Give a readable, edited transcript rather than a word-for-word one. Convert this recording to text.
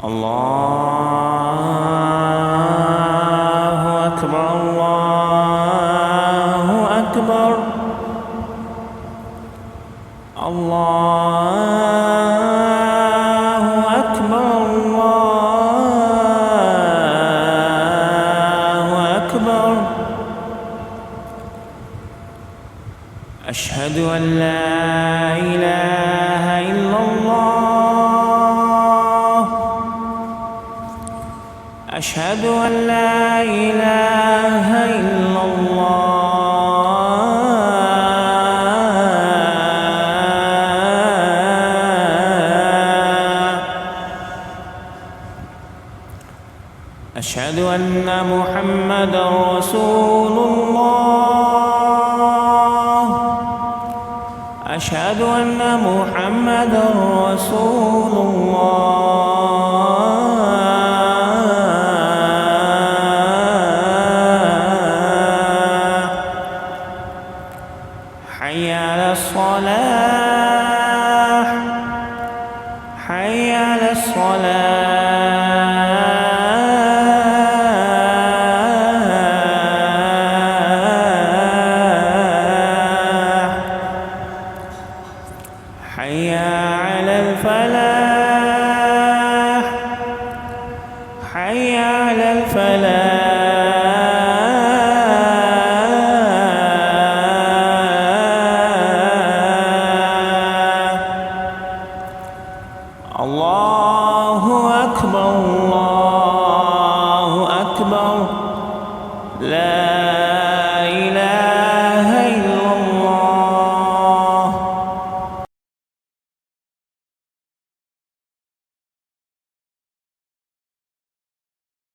الله أكبر الله أكبر الله أكبر الله أكبر. أشهد أن لا إله إلا الله. أشهد أن لا إله إلا الله. أشهد أن محمدًا رسول الله. أشهد أن محمدًا رسول الله. حي على الصلاة.